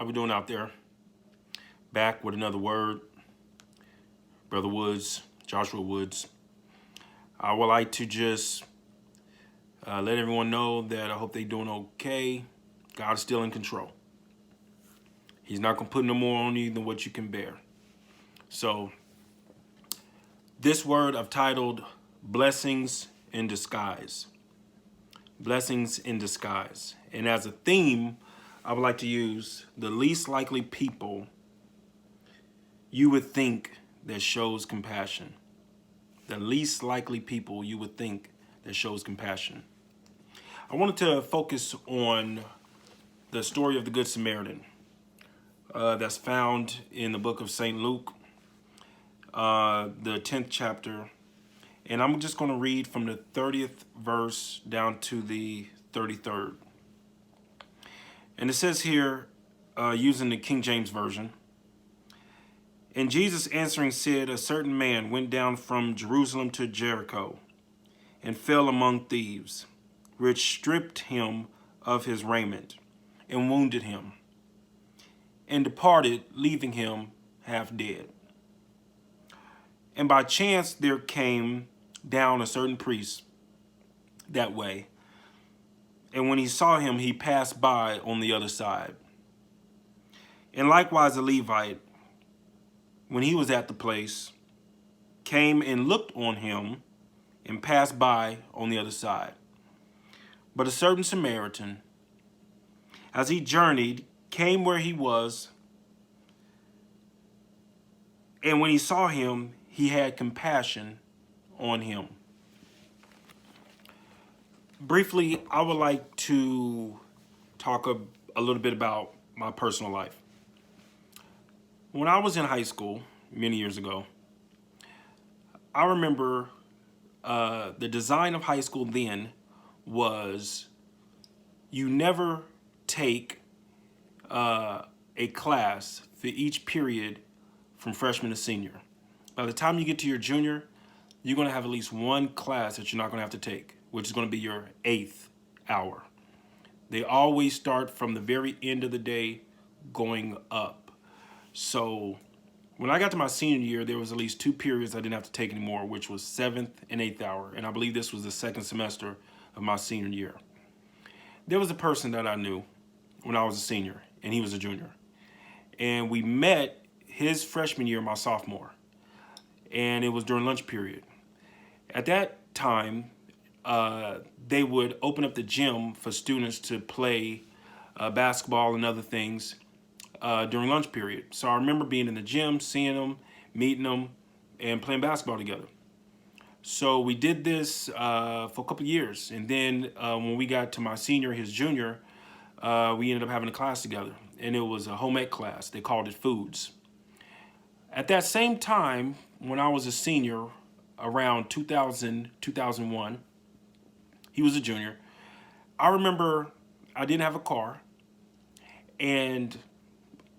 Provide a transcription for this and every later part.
How we doing out there? Back with another word. Brother Woods, Joshua Woods. I would like to just let everyone know that I hope they're doing okay. God is still in control. He's not going to put no more on you than what you can bear. So this word I've titled Blessings in Disguise. Blessings in Disguise. And as a theme, I would like to use the least likely people you would think that shows compassion. The least likely people you would think that shows compassion. I wanted to focus on the story of the Good Samaritan that's found in the book of St. Luke, the 10th chapter. And I'm just going to read from the 30th verse down to the 33rd. And it says here, using the King James Version, "And Jesus answering said, a certain man went down from Jerusalem to Jericho and fell among thieves, which stripped him of his raiment and wounded him, and departed, leaving him half dead. And by chance there came down a certain priest that way, and when he saw him, he passed by on the other side. And likewise a Levite, when he was at the place, came and looked on him and passed by on the other side. But a certain Samaritan, as he journeyed, came where he was, and when he saw him, he had compassion on him." Briefly, I would like to talk a little bit about my personal life. When I was in high school, many years ago, I remember the design of high school then was you never take a class for each period from freshman to senior. By the time you get to your junior, you're going to have at least one class that you're not going to have to take, which is going to be your 8th hour. They always start from the very end of the day going up. So when I got to my senior year, there was at least 2 periods I didn't have to take anymore, which was 7th and 8th hour. And I believe this was the 2nd semester of my senior year. There was a person that I knew when I was a senior, and he was a junior. And we met his freshman year, my sophomore. And it was during lunch period. At that time, they would open up the gym for students to play basketball and other things during lunch period. So I remember being in the gym, seeing them, meeting them, and playing basketball together. So we did this for a couple of years. And then when we got to my senior, his junior, we ended up having a class together. And it was a home ec class. They called it Foods. At that same time, when I was a senior, around 2000, 2001, he was a junior. I remember I didn't have a car. And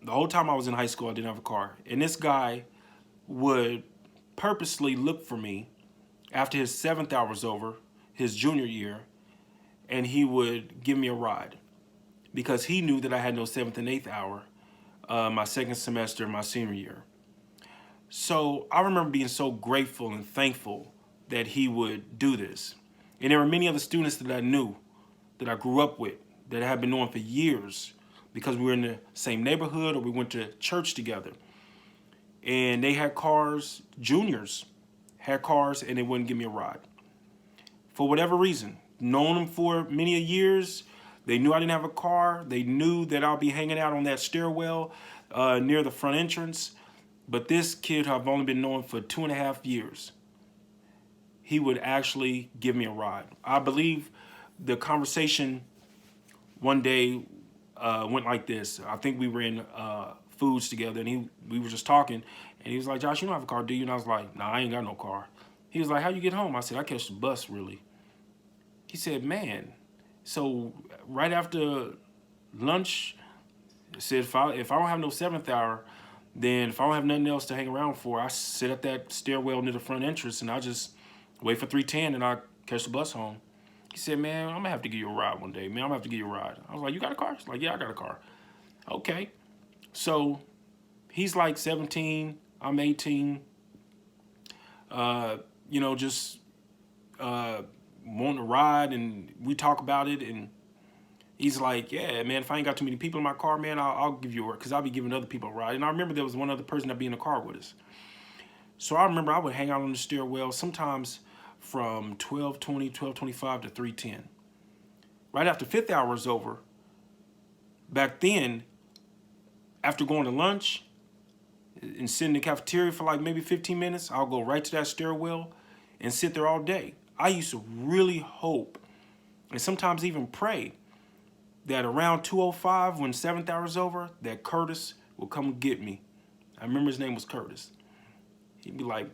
the whole time I was in high school, I didn't have a car. And this guy would purposely look for me after his 7th hour was over, his junior year, and he would give me a ride because he knew that I had no 7th and 8th hour my 2nd semester, my senior year. So I remember being so grateful and thankful that he would do this. And there were many other students that I knew, that I grew up with, that I had been knowing for years because we were in the same neighborhood or we went to church together. And they had cars, juniors had cars, and they wouldn't give me a ride. For whatever reason, known them for many years, they knew I didn't have a car. They knew that I'll be hanging out on that stairwell near the front entrance. But this kid I've only been knowing for 2.5 years. He would actually give me a ride. I believe the conversation one day went like this. I think we were in Foods together, and we were just talking, and he was like, "Josh, you don't have a car, do you?" And I was like, "Nah, I ain't got no car." He was like, "How you get home?" I said, "I catch the bus, really." He said, "Man, so right after lunch," I said, if I don't have no 7th hour, then if I don't have nothing else to hang around for, I sit at that stairwell near the front entrance and I just wait for 3:10 and I catch the bus home." He said, "Man, I'm gonna have to give you a ride one day, man. I'm gonna have to give you a ride." I was like, "You got a car?" He's like, "Yeah, I got a car." Okay. So he's like 17, I'm 18, just wanting to ride, and we talk about it, and he's like, yeah, man, if I ain't got too many people in my car, man, I'll give you a ride, because I'll be giving other people a ride. And I remember there was one other person that be in the car with us. So I remember I would hang out on the stairwell sometimes from 12:20, 12:25 to 3:10. Right after fifth hour is over, back then, after going to lunch and sit in the cafeteria for like maybe 15 minutes, I'll go right to that stairwell and sit there all day. I used to really hope and sometimes even pray that around 2:05, when seventh hour is over, that Curtis will come get me. I remember his name was Curtis. He'd be like,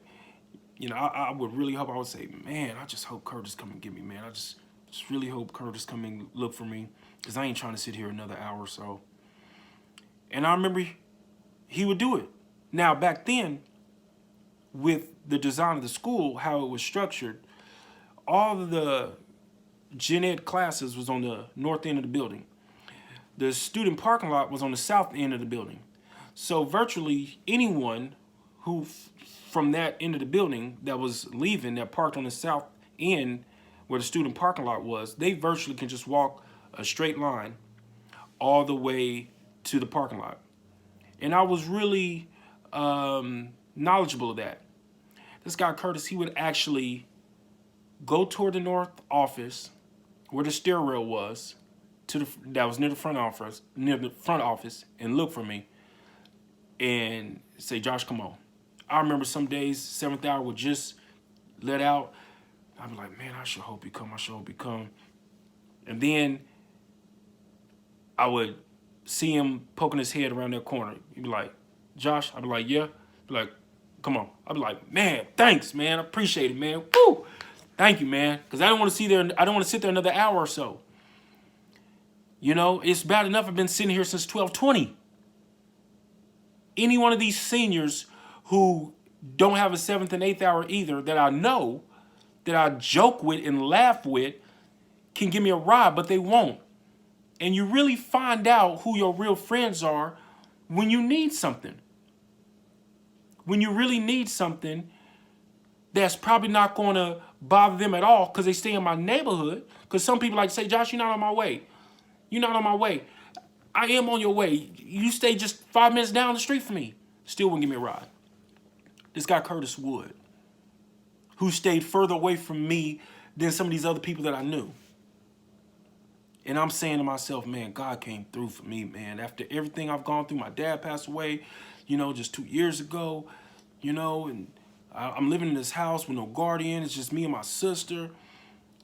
I would really hope, I would say, man, I just hope Curtis come and get me, man. I just really hope Curtis come and look for me, because I ain't trying to sit here another hour or so. And I remember he would do it. Now, back then, with the design of the school, how it was structured, all of the gen ed classes was on the north end of the building. The student parking lot was on the south end of the building. So virtually anyone who from that end of the building that was leaving, that parked on the south end where the student parking lot was, they virtually can just walk a straight line all the way to the parking lot. And I was really knowledgeable of that. This guy Curtis, he would actually go toward the north office where the stairwell was, that was near the front office, and look for me and say, Josh, come on. I remember some days, seventh hour would just let out. I'd be like, man, I sure hope he come. I sure hope he come. And then I would see him poking his head around that corner. He'd be like, Josh? I'd be like, yeah. Be like, come on. I'd be like, man, thanks, man. I appreciate it, man. Woo! Thank you, man. Because I don't want to sit there another hour or so. It's bad enough I've been sitting here since 12:20. Any one of these seniors who don't have a seventh and eighth hour either, that I know, that I joke with and laugh with, can give me a ride, but they won't. And you really find out who your real friends are when you need something. When you really need something that's probably not going to bother them at all because they stay in my neighborhood. Because some people like to say, Josh, you're not on my way. You're not on my way. I am on your way. You stay just 5 minutes down the street from me. Still wouldn't give me a ride. This guy Curtis Wood, who stayed further away from me than some of these other people that I knew. And I'm saying to myself, man, God came through for me, man. After everything I've gone through, my dad passed away, just 2 years ago, and I'm living in this house with no guardian. It's just me and my sister.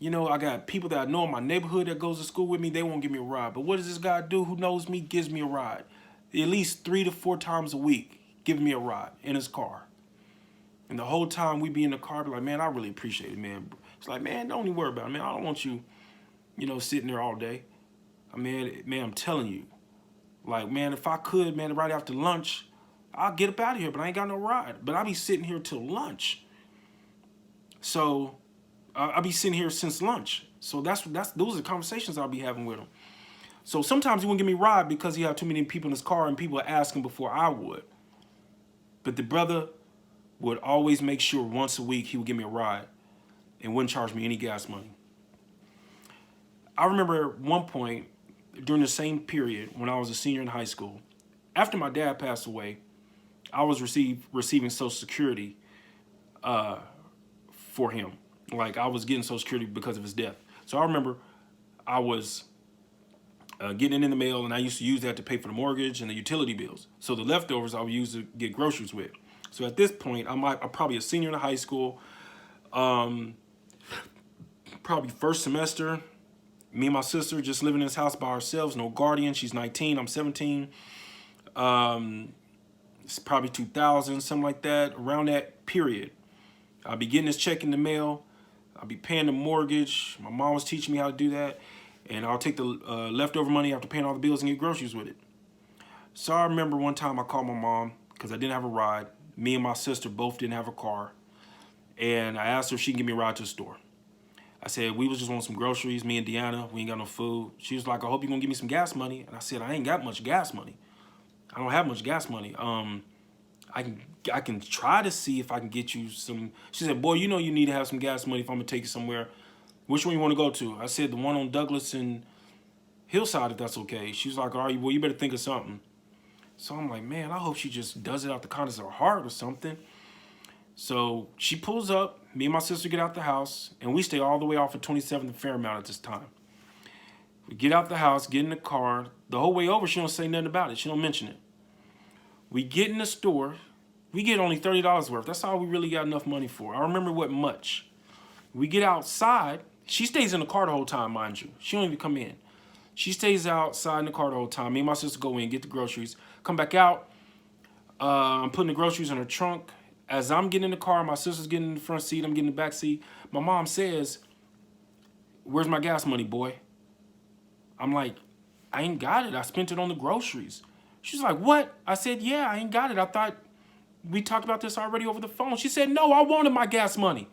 I got people that I know in my neighborhood that goes to school with me. They won't give me a ride. But what does this guy do who knows me, gives me a ride? At least 3 to 4 times a week, giving me a ride in his car. And the whole time we be in the car, be like, man, I really appreciate it, man. It's like, man, don't even worry about it, man. I don't want you, sitting there all day. Man, I'm telling you. Like, man, if I could, man, right after lunch, I'll get up out of here, but I ain't got no ride. But I'll be sitting here till lunch. So I'll be sitting here since lunch. So those are the conversations I'll be having with him. So sometimes he wouldn't give me a ride because he had too many people in his car and people would ask him before I would. But the brother would always make sure once a week he would give me a ride and wouldn't charge me any gas money. I remember at one point during the same period when I was a senior in high school, after my dad passed away, I was receiving Social Security for him. Like, I was getting Social Security because of his death. So I remember I was getting it in the mail, and I used to use that to pay for the mortgage and the utility bills. So the leftovers I would use to get groceries with. So at this point, I'm probably a senior in high school, probably first semester. Me and my sister just living in this house by ourselves, no guardian. She's 19, I'm 17. It's probably 2000, something like that. Around that period, I'll be getting this check in the mail. I'll be paying the mortgage. My mom was teaching me how to do that. And I'll take the leftover money after paying all the bills and get groceries with it. So I remember one time I called my mom because I didn't have a ride. Me and my sister both didn't have a car. And I asked her if she can give me a ride to the store. I said, we was just want some groceries, me and Deanna. We ain't got no food. She was like, I hope you're going to give me some gas money. And I said, I ain't got much gas money. I don't have much gas money. I can try to see if I can get you some. She said, boy, you know you need to have some gas money if I'm gonna take you somewhere. Which one you want to go to? I said the one on Douglas and Hillside, if that's okay. She was like, all right, well, you better think of something. So I'm like, man, I hope she just does it out the kindness of her heart or something. So she pulls up, me and my sister get out the house, and we stay all the way off of 27th and Fairmount at this time. We get out the house, get in the car. The whole way over, she don't say nothing about it. She don't mention it. We get in the store. We get only $30 worth. That's all we really got enough money for. I remember what much. We get outside. She stays in the car the whole time, mind you. She don't even come in. She stays outside in the car the whole time. Me and my sister go in, get the groceries, come back out. I'm putting the groceries in her trunk. As I'm getting in the car, my sister's getting in the front seat, I'm getting in the back seat. My mom says, where's my gas money, boy? I'm like, I ain't got it. I spent it on the groceries. She's like, what? I said, yeah, I ain't got it. I thought we talked about this already over the phone. She said, no, I wanted my gas money.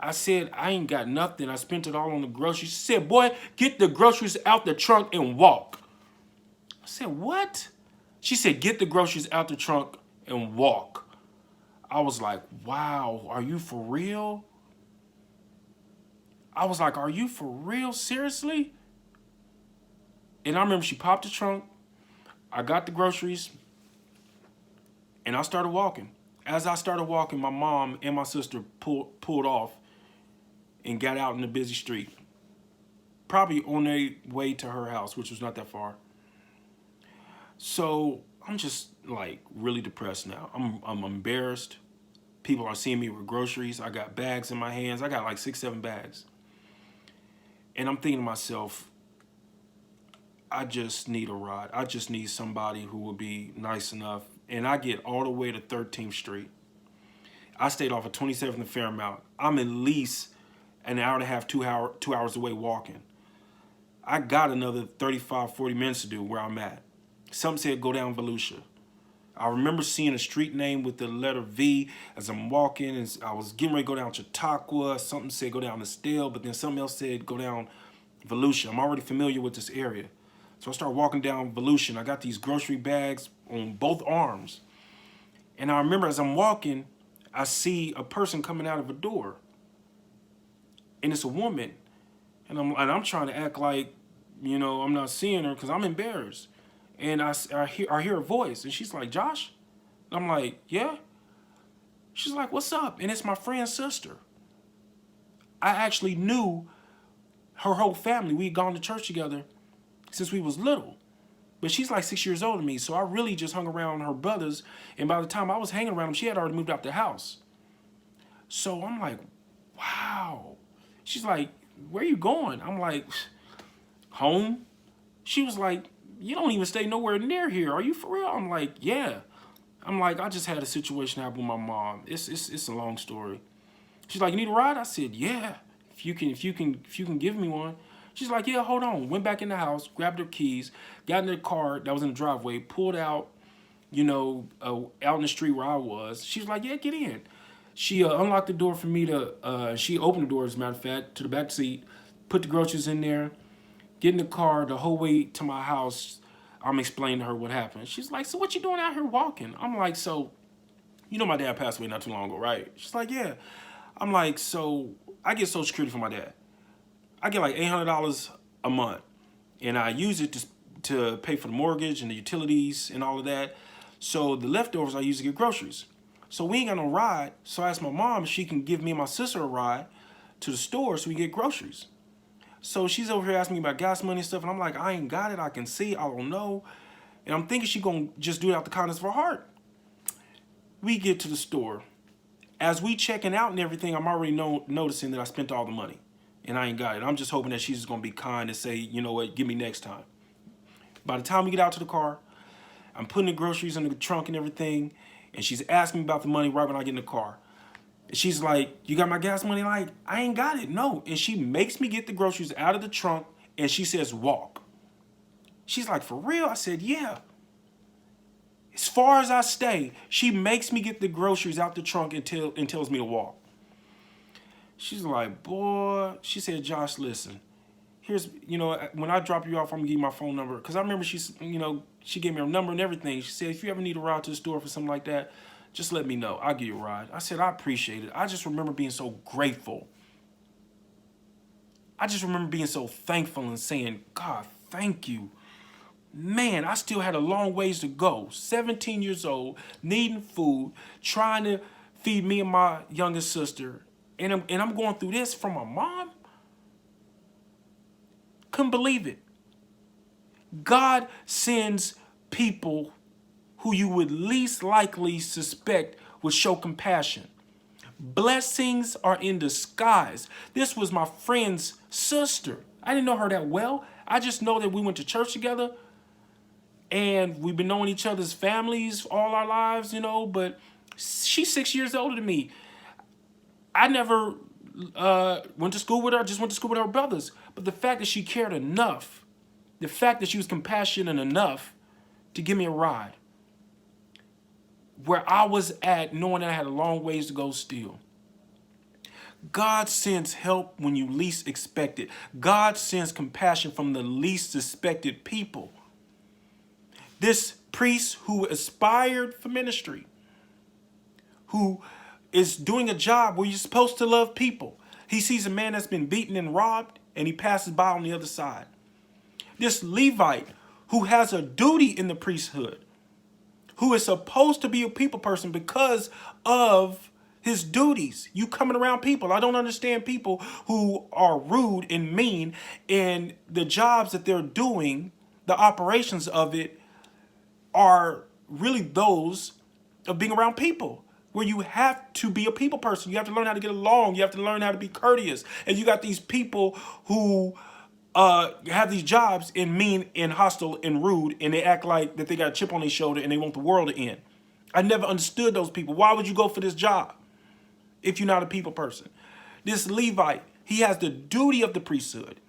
I said, I ain't got nothing. I spent it all on the groceries. She said, boy, get the groceries out the trunk and walk. I said, what? She said, get the groceries out the trunk and walk. I was like, wow, are you for real? I was like, are you for real? Seriously? And I remember she popped the trunk. I got the groceries. And I started walking. As I started walking, my mom and my sister pulled off and got out in the busy street. Probably on their way to her house, which was not that far. So I'm just like really depressed now. I'm embarrassed. People are seeing me with groceries. I got bags in my hands. I got like 6, 7 bags. And I'm thinking to myself, I just need a ride. I just need somebody who will be nice enough. And I get all the way to 13th Street. I stayed off of 27th and Fairmount. I'm at least an hour and a half, 2 hours away walking. I got another 35, 40 minutes to do where I'm at. Some said go down Volusia. I remember seeing a street name with the letter V as I'm walking, and I was getting ready to go down Chautauqua. Something said go down Estelle, but then something else said go down Volusia. I'm already familiar with this area. So I start walking down Volusia, and I got these grocery bags on both arms. And I remember as I'm walking, I see a person coming out of a door. And it's a woman. And I'm trying to act like, you know, I'm not seeing her because I'm embarrassed. And I hear a voice, and she's like, Josh? I'm like, yeah? She's like, what's up? And it's my friend's sister. I actually knew her whole family. We'd gone to church together since we was little. But she's like 6 years older than me, so I really just hung around her brothers. And by the time I was hanging around them, she had already moved out the house. So I'm like, wow. She's like, where you going? I'm like, home. She was like, you don't even stay nowhere near here. Are you for real? I'm like, yeah. I'm like, I just had a situation happen with my mom. It's a long story. She's like, you need a ride? I said, yeah. If you can give me one. She's like, yeah, hold on. Went back in the house, grabbed her keys, got in the car that was in the driveway, pulled out, you know, out in the street where I was. She was like, yeah, get in. She unlocked the door for me to, she opened the door, as a matter of fact, to the back seat, put the groceries in there, get in the car the whole way to my house. I'm explaining to her what happened. She's like, so what you doing out here walking? I'm like, so, you know my dad passed away not too long ago, right? She's like, yeah. I'm like, so I get Social Security from my dad. I get like $800 a month, and I use it to pay for the mortgage and the utilities and all of that. So the leftovers I use to get groceries. So we ain't got no ride. So I asked my mom if she can give me and my sister a ride to the store so we get groceries. So she's over here asking me about gas money and stuff, and I'm like, I ain't got it. I can see. I don't know. And I'm thinking she gonna just do it out the kindness of her heart. We get to the store. As we checking out and everything, I'm already noticing that I spent all the money. And I ain't got it. I'm just hoping that she's just going to be kind and say, you know what, give me next time. By the time we get out to the car, I'm putting the groceries in the trunk and everything, and she's asking me about the money right when I get in the car. And she's like, you got my gas money? Like, I ain't got it, no. And she makes me get the groceries out of the trunk, and she says, walk. She's like, for real? I said, yeah. As far as I stay, she makes me get the groceries out the trunk and tells me to walk. She's like, boy, she said, Josh, listen, here's, when I drop you off, I'm gonna give you my phone number. Because I remember she gave me her number and everything. She said, if you ever need a ride to the store for something like that, just let me know. I'll give you a ride. I said, I appreciate it. I just remember being so grateful. I just remember being so thankful and saying, God, thank you. Man, I still had a long ways to go. 17 years old, needing food, trying to feed me and my youngest sister. And I'm going through this from my mom? Couldn't believe it. God sends people who you would least likely suspect would show compassion. Blessings are in disguise. This was my friend's sister. I didn't know her that well. I just know that we went to church together and we've been knowing each other's families all our lives, but she's 6 years older than me. I never went to school with her, just went to school with her brothers. But the fact that she cared enough, the fact that she was compassionate enough to give me a ride, where I was at knowing that I had a long ways to go still. God sends help when you least expect it. God sends compassion from the least suspected people. This priest who aspired for ministry, who is doing a job where you're supposed to love people. He sees a man that's been beaten and robbed, and he passes by on the other side. This Levite who has a duty in the priesthood, who is supposed to be a people person because of his duties. You coming around people. I don't understand people who are rude and mean, and the jobs that they're doing, the operations of it, are really those of being around people, where you have to be a people person. You have to learn how to get along. You have to learn how to be courteous. And you got these people who have these jobs and mean and hostile and rude, and they act like that they got a chip on their shoulder and they want the world to end. I never understood those people. Why would you go for this job if you're not a people person? This Levite, he has the duty of the priesthood.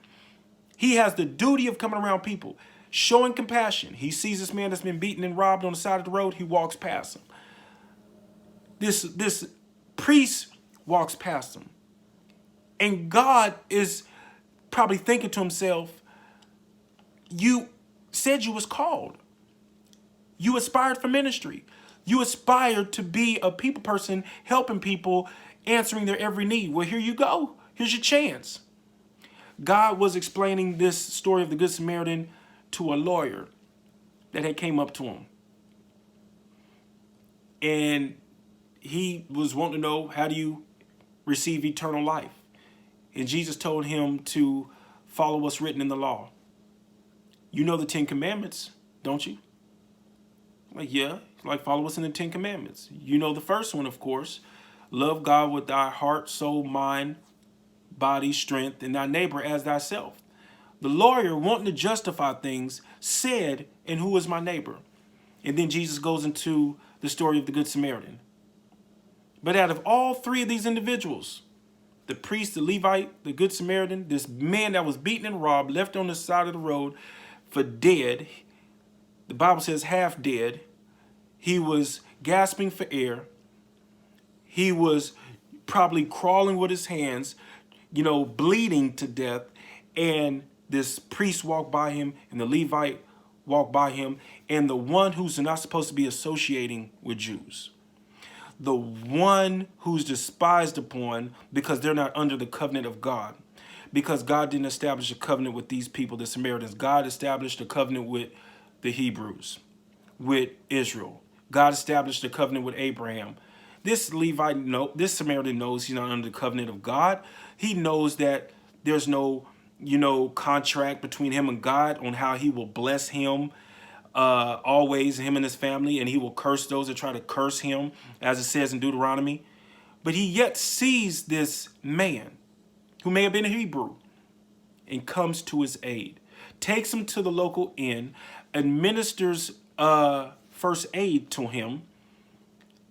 He has the duty of coming around people, showing compassion. He sees this man that's been beaten and robbed on the side of the road. He walks past him. This priest walks past him. And God is probably thinking to himself, you said you was called. You aspired for ministry. You aspired to be a people person, helping people, answering their every need. Well, here you go. Here's your chance. God was explaining this story of the Good Samaritan to a lawyer that had came up to him. And he was wanting to know, how do you receive eternal life? And Jesus told him to follow what's written in the law. You know the 10 Commandments, don't you? Like, yeah, like follow what's in the 10 Commandments. You know the first one, of course. Love God with thy heart, soul, mind, body, strength, and thy neighbor as thyself. The lawyer, wanting to justify things, said, and who is my neighbor? And then Jesus goes into the story of the Good Samaritan. But out of all three of these individuals, the priest, the Levite, the Good Samaritan, this man that was beaten and robbed, left on the side of the road for dead, the Bible says half dead. He was gasping for air. He was probably crawling with his hands, bleeding to death. And this priest walked by him, and the Levite walked by him, and the one who's not supposed to be associating with Jews, the one who's despised upon because they're not under the covenant of God, because God didn't establish a covenant with these people, the Samaritans. God established a covenant with the Hebrews, with Israel. God established a covenant with Abraham. This this Samaritan knows he's not under the covenant of God. He knows that there's no, contract between him and God on how he will bless him always, him and his family, and he will curse those that try to curse him, as it says in Deuteronomy. But he yet sees this man who may have been a Hebrew and comes to his aid, takes him to the local inn, administers first aid to him,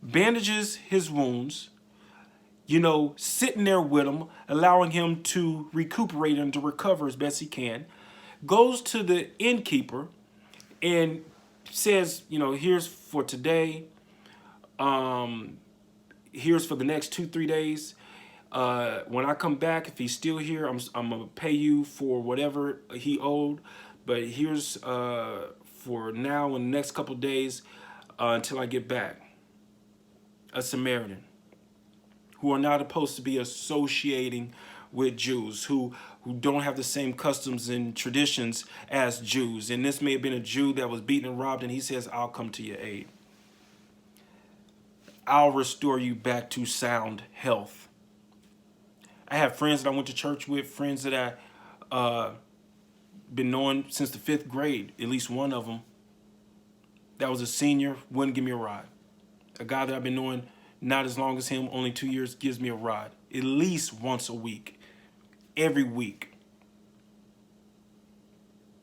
bandages his wounds, sitting there with him, allowing him to recuperate and to recover as best he can, goes to the innkeeper and says, here's for today, here's for the next 2-3 days. When I come back, if he's still here, I'm gonna pay you for whatever he owed. But here's for now in the next couple of days until I get back, a Samaritan who are not supposed to be associating with Jews, who don't have the same customs and traditions as Jews. And this may have been a Jew that was beaten and robbed, and he says, I'll come to your aid. I'll restore you back to sound health. I have friends that I went to church with, friends that I been knowing since the 5th grade, at least one of them that was a senior, wouldn't give me a ride. A guy that I've been knowing not as long as him, only 2 years, gives me a ride at least once a week, every week.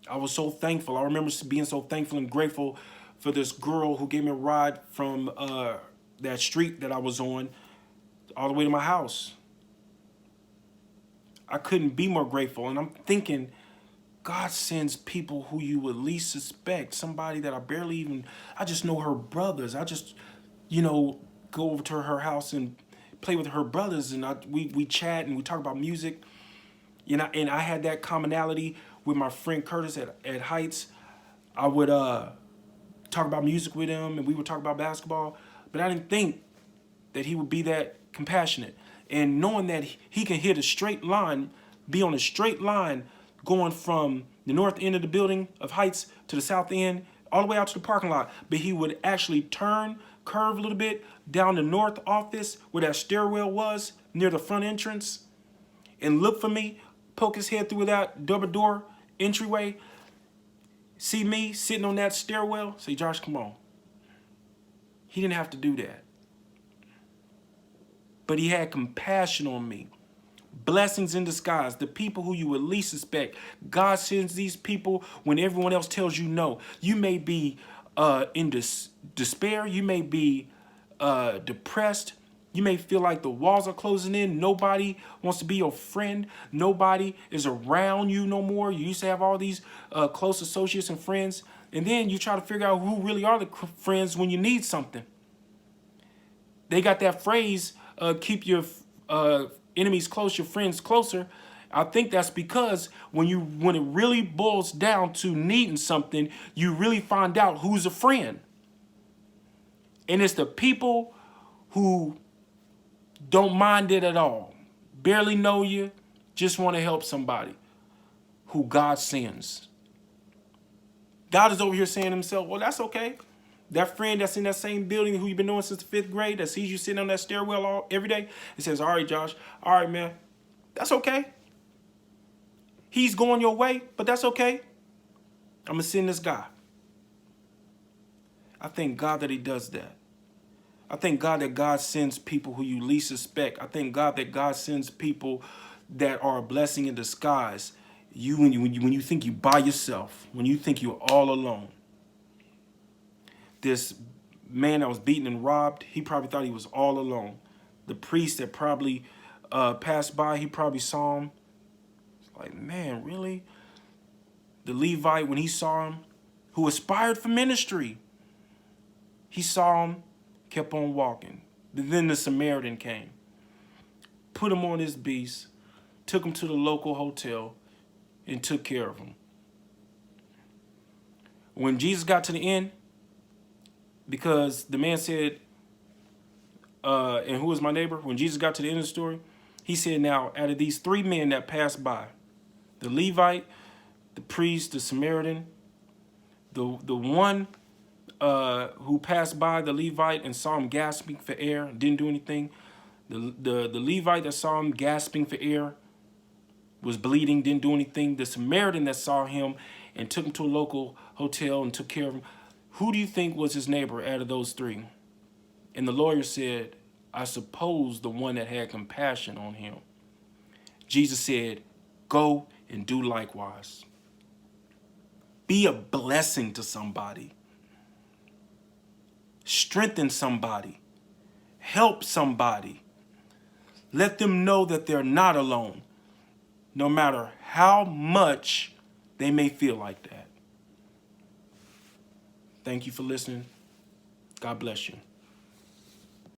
I was so thankful. I remember being so thankful and grateful for this girl who gave me a ride from that street that I was on all the way to my house. I couldn't be more grateful. And I'm thinking, God sends people who you would least suspect. Somebody that I just know her brothers. I just, go over to her house and play with her brothers. And we chat and we talk about music. And I had that commonality with my friend Curtis at Heights. I would talk about music with him and we would talk about basketball. But I didn't think that he would be that compassionate. And knowing that he can hit a straight line, be on a straight line, going from the north end of the building of Heights to the south end, all the way out to the parking lot. But he would actually curve a little bit down the north office where that stairwell was near the front entrance and look for me, poke his head through that double door entryway, see me sitting on that stairwell, say, Josh, come on. He didn't have to do that. But he had compassion on me. Blessings in disguise. The people who you would least suspect. God sends these people when everyone else tells you no. You may be in despair. You may be depressed. You may feel like the walls are closing in. Nobody wants to be your friend. Nobody is around you no more. You used to have all these close associates and friends. And then you try to figure out who really are the friends when you need something. They got that phrase, keep your enemies close, your friends closer. I think that's because when it really boils down to needing something, you really find out who's a friend. And it's the people who don't mind it at all, barely know you, just want to help somebody, who God sends. God is over here saying to himself, well, that's okay. That friend that's in that same building who you've been knowing since the 5th grade, that sees you sitting on that stairwell every day, and says, all right, Josh, all right, man, that's okay. He's going your way, but that's okay. I'm going to send this guy. I thank God that he does that. I thank God that God sends people who you least suspect. I thank God that God sends people that are a blessing in disguise. When you think you by yourself, when you think you're all alone. This man that was beaten and robbed, he probably thought he was all alone. The priest that probably passed by, he probably saw him. It's like, man, really? The Levite, when he saw him, who aspired for ministry, he saw him, kept on walking. But then the Samaritan came, put him on his beast, took him to the local hotel, and took care of him. When Jesus got to the end, because the man said, and who is my neighbor? When Jesus got to the end of the story, he said, now, out of these 3 men that passed by, the Levite, the priest, the Samaritan, the one who passed by the Levite and saw him gasping for air and didn't do anything, the Levite that saw him gasping for air was bleeding, didn't do anything. The Samaritan that saw him and took him to a local hotel and took care of him, who do you think was his neighbor out of those 3? And the lawyer said, I suppose the one that had compassion on him. Jesus said, go and do likewise. Be a blessing to somebody. Strengthen somebody. Help somebody. Let them know that they're not alone, no matter how much they may feel like that. Thank you for listening. God bless you.